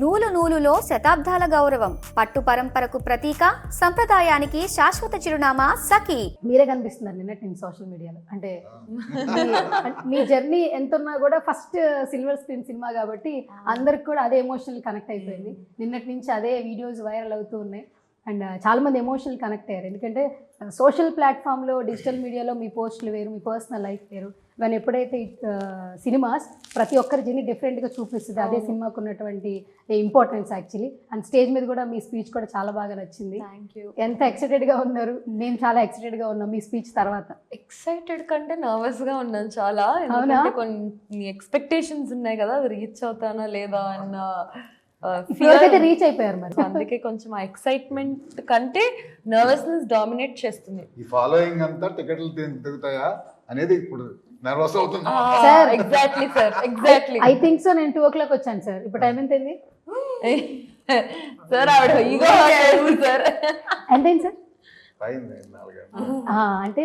నూలు నూలులో శతాబ్దాల గౌరవం, పట్టు పరంపరకు ప్రతీక, సంప్రదాయానికి శాశ్వత చిరునామా సఖీ. మీరే కనిపిస్తున్నారు నిన్నటి నుంచి సోషల్ మీడియాలో. అంటే మీ జర్నీ ఎంత ఉన్నా కూడా ఫస్ట్ సిల్వర్ స్క్రీన్ సినిమా కాబట్టి అందరికి కూడా అదే ఎమోషనల్ కనెక్ట్ అయిపోయింది. నిన్నటి నుంచి అదే వీడియోస్ వైరల్ అవుతూ ఉన్నాయి అండ్ చాలామంది ఎమోషనల్ కనెక్ట్ అయ్యారు. ఎందుకంటే సోషల్ ప్లాట్ఫామ్లో డిజిటల్ మీడియాలో మీ పోస్టులు వేరు, మీ పర్సనల్ లైఫ్ వేరు. కానీ ఎప్పుడైతే సినిమాస్ ప్రతి ఒక్కరి జర్నీ డిఫరెంట్గా చూపిస్తుంది, అదే సినిమాకు ఉన్నటువంటి ఇంపార్టెన్స్ యాక్చువల్లీ. అండ్ స్టేజ్ మీద కూడా మీ స్పీచ్ కూడా చాలా బాగా నచ్చింది. ఎంత ఎక్సైటెడ్గా ఉన్నారు? నేను చాలా ఎక్సైటెడ్గా ఉన్నాను మీ స్పీచ్ తర్వాత. ఎక్సైటెడ్ కంటే నర్వస్గా ఉన్నాను చాలా. ఎందుకంటే కొన్ని ఎక్స్పెక్టేషన్స్ ఉన్నాయి కదా, అది రీచ్ అవుతానా లేదా అన్న రీచ్ అయిపోయారు మరి. అందుకే కొంచెం ఆ ఎక్సైట్మెంట్ కంటే నర్వస్నెస్ డామినేట్ చేస్తుంది. ఈ ఫాలోయింగ్ అంతా టికెట్లు తిరుగుతాయా అనేది ఇప్పుడు నర్వస్ అవుతున్నా sir. Exactly sir, exactly. I think so. నేను 2 o'clock వచ్చాను సార్. ఇప్పుడు టైం ఎంత అయింది సార్? ఆవిడ ఈగో సార్. ఎంతైంది సార్? అయింది 4 అంటే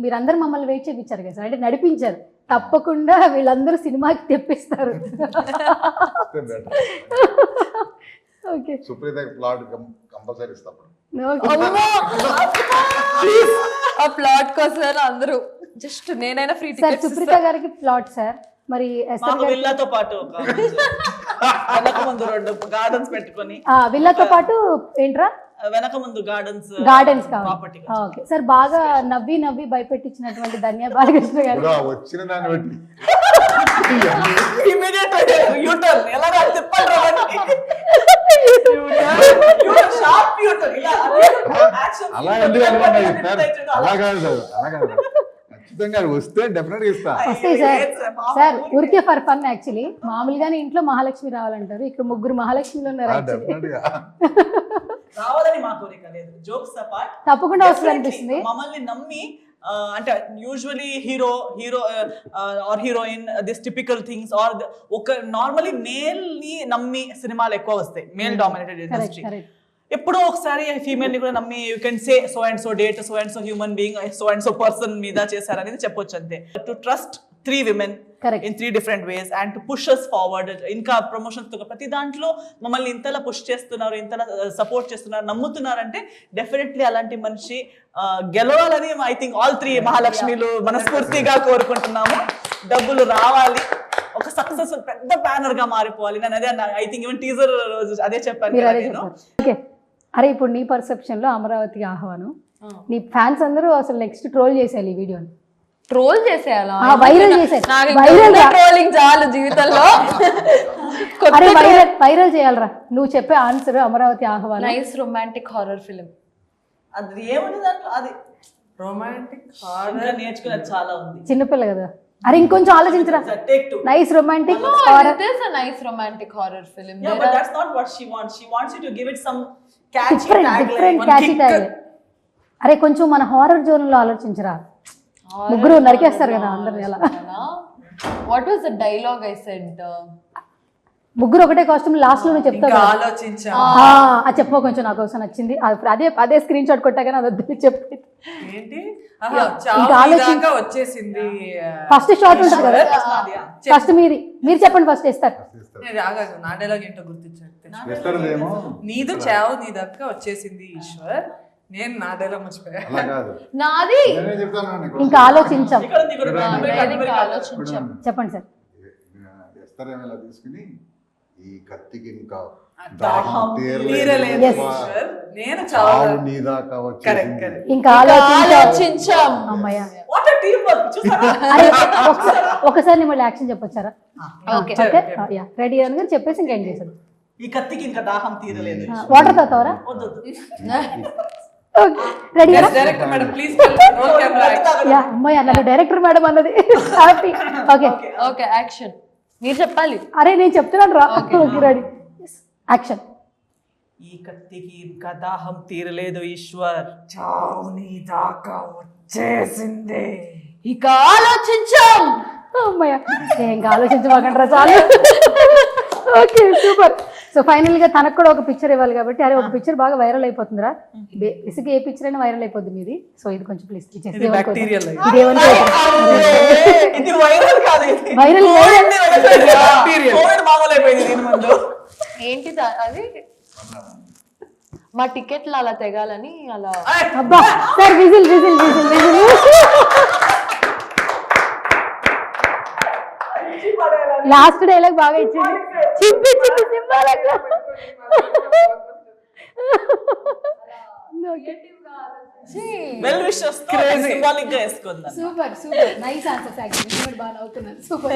మీరందరూ మమ్మల్ని వెయిట్ చేయించారు కదా సార్, అంటే నడిపించారు. తప్పకుండా వీళ్ళందరూ సినిమాకి తెప్పిస్తారు. ఓకే, సుప్రీత ప్లాట్ కంపల్సరీ ఇస్తాం. ఆ ప్లాట్ కోసం అందరూ జస్ట్ నేనైనా ఫ్రీ సార్. సుప్రీత గారికి ప్లాట్ సార్. మరి విల్లాతో పాటు వెనక ముందు 2 గార్డెన్స్ పెట్టుకొని, విల్లాతో పాటు ఏంట్రా వెనక ముందు గార్డెన్స్ కావాలి. Okay sir. బాగా నవ్వి నవ్వి భయపెట్టించినటువంటి ధన్య బాలకృష్ణ గారు వచ్చిన దాన్ని బట్టి అలా ఎందుకు అనుకున్నా చెప్తారు? అలా కాదు సార్, అలా కాదు. ఖచ్చితంగా వస్తే డెఫినెట్ గా ఇస్తా. వస్తాయి సార్. సార్ ఊరికే ఫర్ ఫన్ యాక్చువల్లీ. మామూలుగానే ఇంట్లో మహాలక్ష్మి రావాలంటారు, ఇక్కడ 3 మహాలక్ష్మిలు ఉన్నారు. రావాలని మా కోరిక లేదు. జోక్స్ అపార్ట్ తప్పకుండా వస్తుంది అనిపిస్తుంది. మమ్మల్ని నమ్మి అంటే usually hero or heroine this typical things are ఒక నార్మలీ మేల్ ని నమ్మి సినిమాలు ఎక్కువ వస్తాయి, మేల్ డామినేటెడ్ ఇండస్ట్రీ. ఎప్పుడో ఒకసారి ఫీమేల్ ని కూడా నమ్మి you can say so and so date, so and so human being, so and so person మీద చేశారనేది చెప్పొచ్చు అంతే. To trust 3 women in 3 different ways and to push us forward. ఇంకా ప్రమోషన్స్ తో ప్రతి దాంట్లో మమ్మల్ని ఇంతలా పుష్ చేస్తున్నారు, ఇంతలా సపోర్ట్ చేస్తున్నారు, నమ్ముతున్నారంటే డెఫినెట్లీ అలాంటి మనిషి గెలవాలని ఐ థింక్ ఆల్ 3 మహాలక్ష్మిలు మనస్ఫూర్తిగా కోరుకుంటున్నాము. డబ్బులు రావాలి, ఒక సక్సెస్ఫుల్ పెద్ద బ్యానర్ గా మారిపోవాలి. నేను అదే ఐ థింక్ ఈవెన్ టీజర్ రోజు అదే చెప్పాను. అరే ఇప్పుడు నీ పర్సెప్షన్ లో అమరావతికి ఆహ్వానం, నీ ఫ్యాన్స్ అందరూ అసలు నెక్స్ట్ ట్రోల్ చేసేయాలి ఈ వీడియోని. ట్రోల్ చేసేయాలా? వైరల్ చేసేయాలి. ట్రోలింగ్ చాలు జీవితంలో. వైరల్ చేయాలరా నువ్వు చెప్పే ఆన్సర్. అమరావతి ఆహ్వానం నైస్ రొమాంటిక్ హారర్ ఫిలిం. అది ఏముంది దాంట్లో? అది రొమాంటిక్ హారర్ నేర్చుకునేది చాలా ఉంది. చిన్నపిల్ల కదా. అరే ఇంకొంచెం ఆలోచించరా. Nice romantic horror. It is a nice romantic horror film. Yeah, but that's not what she wants. She wants you to give it some catchy tagline. catchy tagline. అరే కొంచెం మన హారర్ జోన్ లో ఆలోచించరా. 3 నరికేస్తారు కదా అందరిని. ఎలా? What was the dialogue I said? 3 ఒకటే costume last లో చెప్తావు. అది చెప్పు కొంచెం, నాకు కోసం నచ్చింది. అదే స్క్రీన్ షాట్ కొట్టా కానీ అది చెప్పు. వచ్చేసింది ఫస్ట్ షాట్ ఉంటుంది కదా. ఫస్ట్ మీరు చెప్పండి, ఫస్ట్ ఇస్తారు. నా డైలాగ్ ఏంటో గుర్తించాను. నీదు చావు నీ దక్క వచ్చేసింది ఈశ్వర్. నేను నా డైలాగ్ మర్చిపోయా. నాది ఇంకా ఆలోచించాం. ఆలోచించాం. చెప్పండి సార్. తీసుకుని ఈ కత్తికి ఇంకా ఇంకా ఆలోచించాం. అమ్మయ్య, ఒకసారి మళ్ళీ యాక్షన్ చెప్పొచ్చారా? రెడీ అని గారు చెప్పేసి ఇంకేం చేశారు. ఈ కత్తికి ఇంకా దాహం తీరలేదు. వాటర్ తాగుతావరా? రెడీ? అమ్మాయి నన్ను డైరెక్టర్ మేడం అన్నది. హ్యాపీ. ఓకే ఓకే యాక్షన్ మీరు చెప్పాలి. అరే నేను చెప్తున్నాను రా. Ready action. ఈ కత్తికి ఇంకా దాహం తీరలేదు ఈశ్వర్. చావు నీ దాకా వచ్చేసింది. ఇక ఆలోచించాం. అమ్మాయ ఇంకా ఆలోచించమాకండి రా చాలు. Okay super. సో ఫైనల్ గా తనకు కూడా ఒక పిక్చర్ ఇవ్వాలి కాబట్టి, అరే ఒక పిక్చర్ బాగా వైరల్ అయిపోతుందిరా. బేసిక్ ఏ పిక్చర్ అయినా వైరల్ అయిపోద్ది మీది. సో ఇది కొంచెం ప్లీజ్ వైరల్ ఏంటి అది మా టికెట్లు అలా తెగాలని అలా అబ్బా sir whistle whistle whistle whistle last dialogue బాగా ఇచ్చింది చింపి చింపి సింబాలకు వెల్ విషెస్ సింబాలిక్ గా వేసుకుందాం. Super super nice answers actually బాగా నవ్వుతున్నాను సూపర్